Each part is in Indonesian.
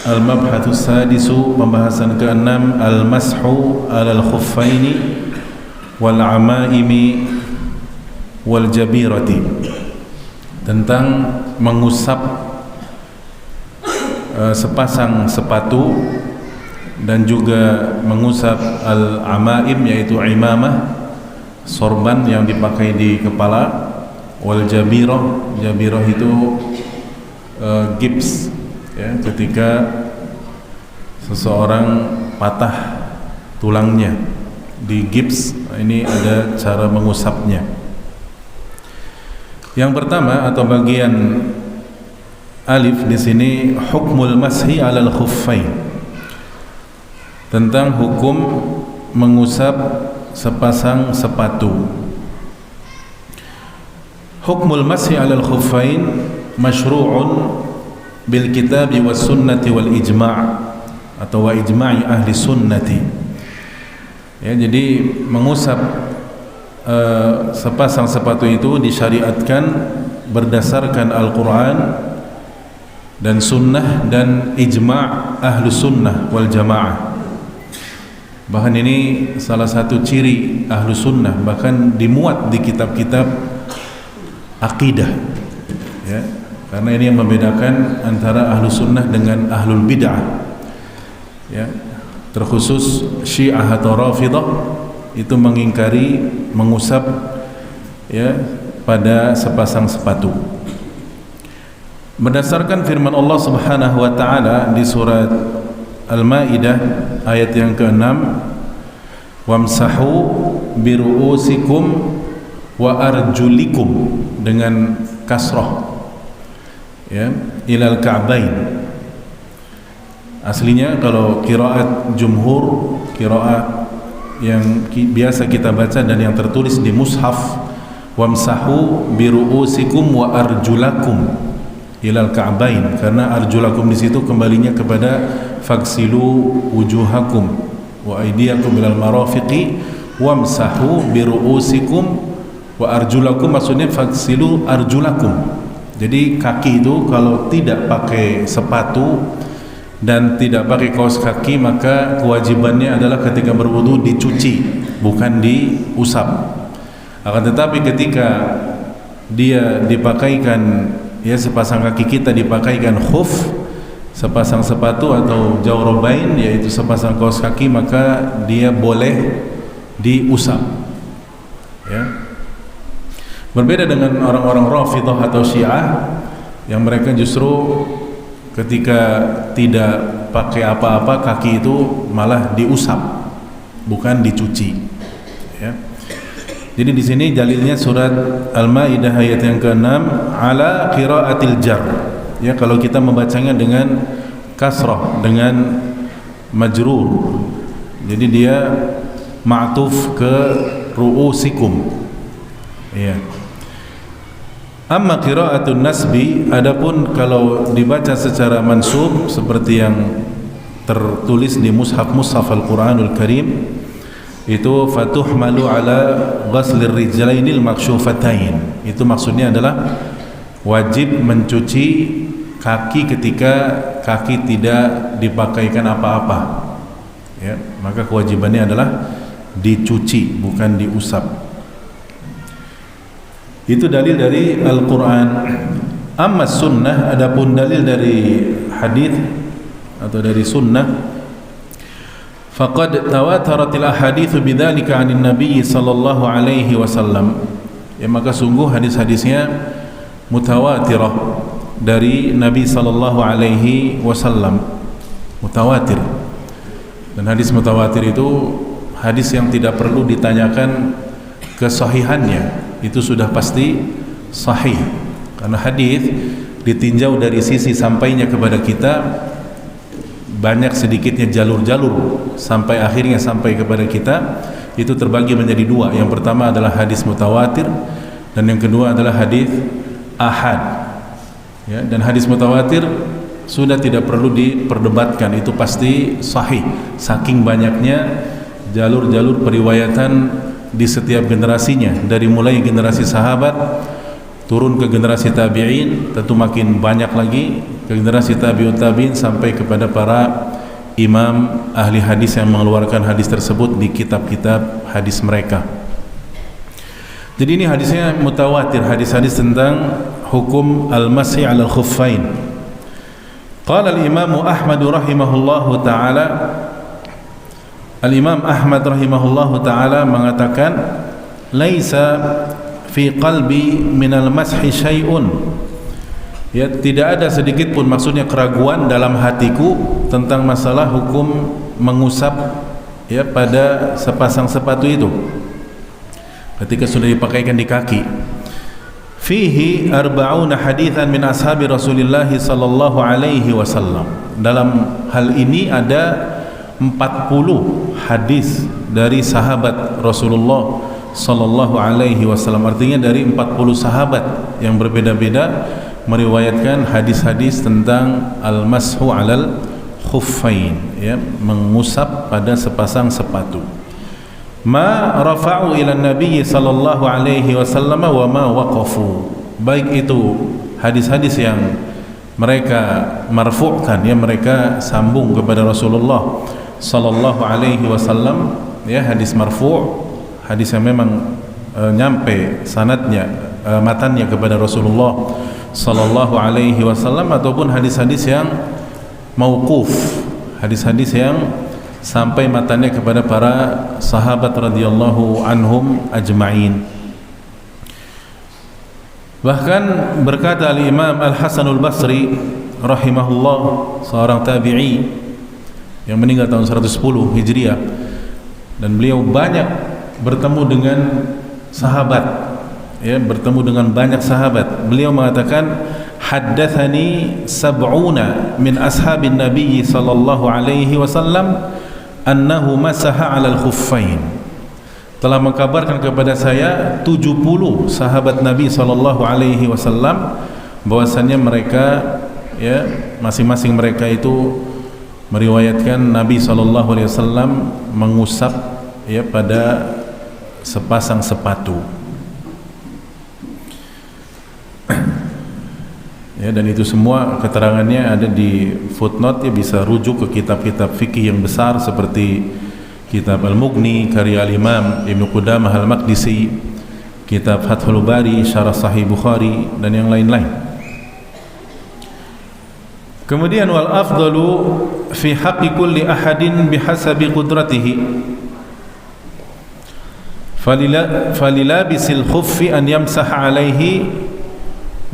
Al-mabhatsus sadisu, pembahasan ke-6, al-mashu 'alal khuffaini wal 'amaimi wal jabirati, tentang mengusap sepasang sepatu dan juga mengusap al-'amaim, yaitu imamah, sorban yang dipakai di kepala, wal jabirah, jabirah itu gips, ya, ketika seseorang patah tulangnya di gips, ini ada cara mengusapnya. Yang pertama atau bagian alif di sini, hukmul mashi 'alal khuffain, tentang hukum mengusap sepasang sepatu. Hukmul mashi 'alal khuffain masyru'un bil kitabi was sunnati wal ijma' atau wa ijma'i ahli sunnati. Ya, jadi mengusap sepasang sepatu itu disyariatkan berdasarkan Al-Quran dan sunnah dan ijma' ahli sunnah wal jamaah. Bahkan ini salah satu ciri ahli sunnah, bahkan dimuat di kitab-kitab akidah, ya. Karena ini yang membedakan antara ahlu sunnah dengan ahlul bid'ah, ya. Terkhusus Syiah atau Rafidah itu mengingkari mengusap, ya, pada sepasang sepatu. Berdasarkan firman Allah Subhanahu wa taala di surat Al-Maidah ayat yang ke-6, wamsahu biru'usikum wa arjulikum, dengan kasrah, ya, ilal ka'bain. Aslinya kalau qiraat jumhur, qiraat yang biasa kita baca dan yang tertulis di mushaf, wamsahu biru'usikum wa arjulakum ilal ka'bain, karena arjulakum di situ kembalinya kepada faghsilu wujuhakum wa aydiyakum ilal marafiqi wamsahu biru'usikum wa arjulakum, maksudnya faghsilu arjulakum. Jadi kaki itu kalau tidak pakai sepatu dan tidak pakai kaos kaki, maka kewajibannya adalah ketika berwudu dicuci, bukan diusap. Akan tetapi ketika dia dipakaikan, ya, sepasang kaki kita dipakaikan khuf, sepasang sepatu atau jawrabain, yaitu sepasang kaos kaki, maka dia boleh diusap, ya. Berbeda dengan orang-orang Rafidah atau Syiah yang mereka justru ketika tidak pakai apa-apa, kaki itu malah diusap, bukan dicuci, ya. Jadi di sini dalilnya surat Al-Maidah ayat yang ke-6, ala qiraatil jar, ya, kalau kita membacanya dengan kasrah, dengan majrur, jadi dia ma'tuf ke ru'usikum, ya. Amma qira'atun nasbi, adapun kalau dibaca secara mansub seperti yang tertulis di mushaf Al-Qur'anul Karim, itu fatuhmalu ala ghaslir rijlainil makshufatain. Itu maksudnya adalah wajib mencuci kaki ketika kaki tidak dipakaikan apa-apa, ya, maka kewajibannya adalah dicuci, bukan diusap. Itu dalil dari Al-Quran. Amma sunnah, adapun dalil dari hadis atau dari sunnah, faqad tawataratil ahaditsu bidzalika 'anil nabiy sallallahu alaihi wasallam, ya, maka sungguh hadis-hadisnya mutawatirah dari Nabi sallallahu alaihi wasallam, mutawatir. Dan hadis mutawatir itu hadis yang tidak perlu ditanyakan kesahihannya, itu sudah pasti sahih, karena hadis ditinjau dari sisi sampainya kepada kita, banyak sedikitnya jalur-jalur sampai akhirnya sampai kepada kita, itu terbagi menjadi dua. Yang pertama adalah hadis mutawatir, dan yang kedua adalah hadis ahad, ya. Dan hadis mutawatir sudah tidak perlu diperdebatkan, itu pasti sahih, saking banyaknya jalur-jalur periwayatan di setiap generasinya, dari mulai generasi sahabat, turun ke generasi tabi'in, tentu makin banyak lagi ke generasi tabi'ut tabi'in sampai kepada para imam ahli hadis yang mengeluarkan hadis tersebut di kitab-kitab hadis mereka. Jadi ini hadisnya mutawatir, hadis-hadis tentang hukum al-masih 'alal khuffain. Qala al-Imam Ahmad rahimahullahu taala, Al-Imam Ahmad rahimahullahu taala mengatakan, laisa fi qalbi minal mashi syai'un, ya, tidak ada sedikit pun, maksudnya keraguan dalam hatiku tentang masalah hukum mengusap, ya, pada sepasang sepatu itu ketika sudah dipakaikan di kaki. Fihi arba'una hadithan min ashabi Rasulillah sallallahu alaihi wasallam. Dalam hal ini ada 40 hadis dari sahabat Rasulullah sallallahu alaihi wasallam. Artinya dari 40 sahabat yang berbeda-beda meriwayatkan hadis-hadis tentang al-mashu 'alal khuffain, ya, mengusap pada sepasang sepatu. Ma rafa'u ila Nabi sallallahu alaihi wasallam wa ma waqafu. Baik itu hadis-hadis yang mereka marfu'kan, ya, mereka sambung kepada Rasulullah sallallahu alaihi wasallam, ya, hadis marfu', hadis yang memang nyampe sanadnya, matannya kepada Rasulullah sallallahu alaihi wasallam, ataupun hadis-hadis yang mauquf, hadis-hadis yang sampai matanya kepada para sahabat radhiyallahu anhum ajma'in. Bahkan berkata al-Imam Al-Hasanul Basri rahimahullah, seorang tabi'i yang meninggal tahun 110 Hijriah, dan beliau banyak bertemu dengan sahabat, ya, bertemu dengan banyak sahabat. Beliau mengatakan, haddatsani sab'una min ashabin Nabi sallallahu alaihi wasallam annahu masaha 'alal khuffain. Telah mengkabarkan kepada saya 70 sahabat Nabi sallallahu alaihi wasallam bahwasannya mereka, ya, masing-masing mereka itu meriwayatkan Nabi sallallahu alaihi wasallam mengusap, ya, pada sepasang sepatu. Ya, dan itu semua keterangannya ada di footnote, ya, bisa rujuk ke kitab-kitab fikih yang besar seperti kitab Al-Mughni karya Al-Imam Ibnu Qudamah Al-Maqdisi, kitab Fathul Bari Syarah Sahih Bukhari, dan yang lain-lain. Kemudian wal afdalu fi haqqi kulli ahadin bihasabi qudratihi falilabisil khuffi an yamsaha alaihi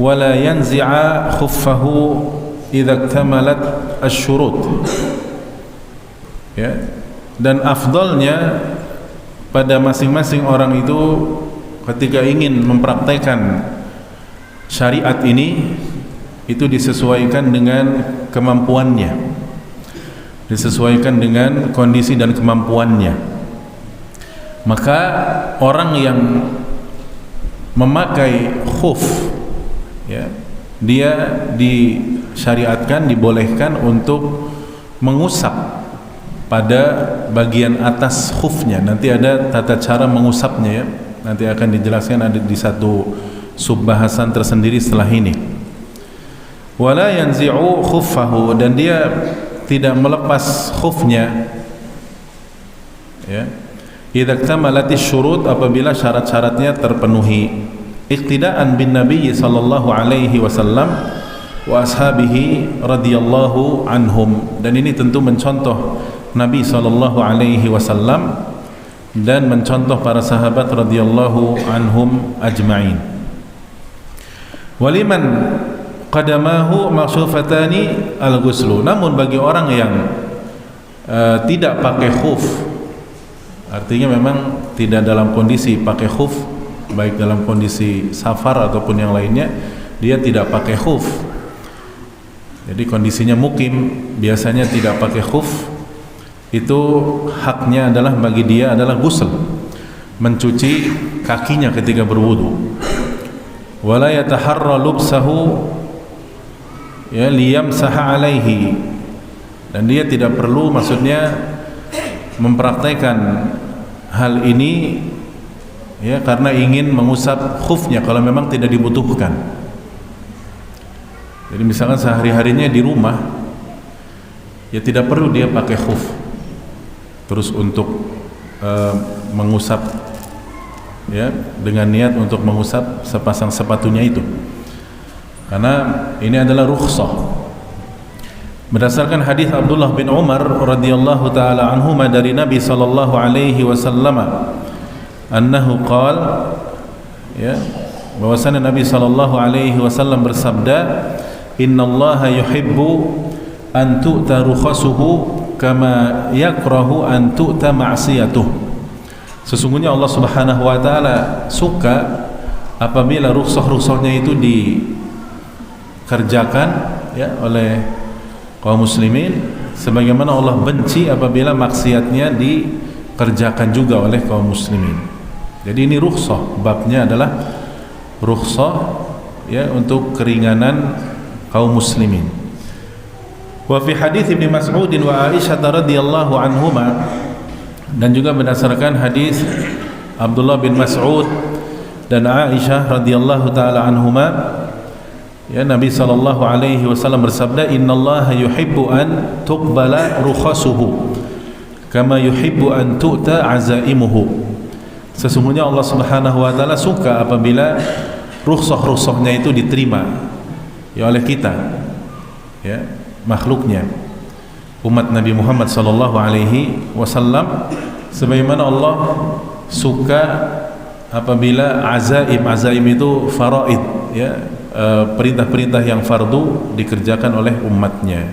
wala yanzi'a khuffahu idza iktamalat asy-syurut, ya. Dan afdalnya pada masing-masing orang itu ketika ingin mempraktekkan syariat ini, itu disesuaikan dengan kemampuannya, disesuaikan dengan kondisi dan kemampuannya. Maka orang yang memakai khuf, ya, dia disyariatkan, dibolehkan untuk mengusap pada bagian atas khufnya. Nanti ada tata cara mengusapnya, ya, nanti akan dijelaskan, ada di satu subbahasan tersendiri setelah ini. Wala yanzi'u khuffahu, dan dia tidak melepas khufnya, ya, idza iktamalatis syurut, apabila syarat-syaratnya terpenuhi. Iqtidaan bin Nabi sallallahu alaihi wasallam wa ashabihi radhiyallahu anhum, dan ini tentu mencontoh Nabi sallallahu alaihi wasallam dan mencontoh para sahabat radhiyallahu anhum ajma'in. Waliman qadamahu makshufatani al-ghuslu, namun bagi orang yang tidak pakai khuf, artinya memang tidak dalam kondisi pakai khuf, baik dalam kondisi safar ataupun yang lainnya, dia tidak pakai khuf. Jadi kondisinya mukim, biasanya tidak pakai khuf, itu haknya adalah bagi dia adalah ghusl, mencuci kakinya ketika berwudu. Wala yataharra lubsahu, ya, liyamsaha alaihi, dan dia tidak perlu, maksudnya mempraktekkan hal ini ya, karena ingin mengusap khufnya kalau memang tidak dibutuhkan. Jadi misalkan sehari-harinya di rumah, ya tidak perlu dia pakai khuf terus untuk mengusap, ya, dengan niat untuk mengusap sepasang sepatunya itu, karena ini adalah rukhsah. Berdasarkan hadis Abdullah bin Umar radhiyallahu taala anhuma dari Nabi sallallahu alaihi wasallam, annahu qala, ya, bahwasanya Nabi sallallahu alaihi wasallam bersabda, innallaha yuhibbu an tu'ta rukhasuhu kama yakrahu an tu'ta ma'siyatuh. Sesungguhnya Allah Subhanahu wa taala suka apabila rukhsah-rukhsahnya itu dikerjakan, ya, oleh kaum muslimin, sebagaimana Allah benci apabila maksiatnya dikerjakan juga oleh kaum muslimin. Jadi ini rukhsah, babnya adalah rukhsah, ya, untuk keringanan kaum muslimin. Wa fi hadits Ibnu Mas'ud wa Aisyah radhiyallahu anhuma, dan juga berdasarkan hadis Abdullah bin Mas'ud dan Aisyah radhiyallahu taala anhuma, ya, Nabi sallallahu alaihi wasallam bersabda, innallaha yuhibbu an tuqbala rukhasuhu kama yuhibbu an tu'ta azaimuhu. Sesungguhnya Allah Subhanahu wa taala suka apabila rukhsah-rukhsahnya itu diterima, ya, oleh kita, ya, makhluknya, umat Nabi Muhammad sallallahu alaihi wasallam, sebagaimana Allah suka apabila azaim itu faraid, ya, perintah-perintah yang fardu dikerjakan oleh umatnya.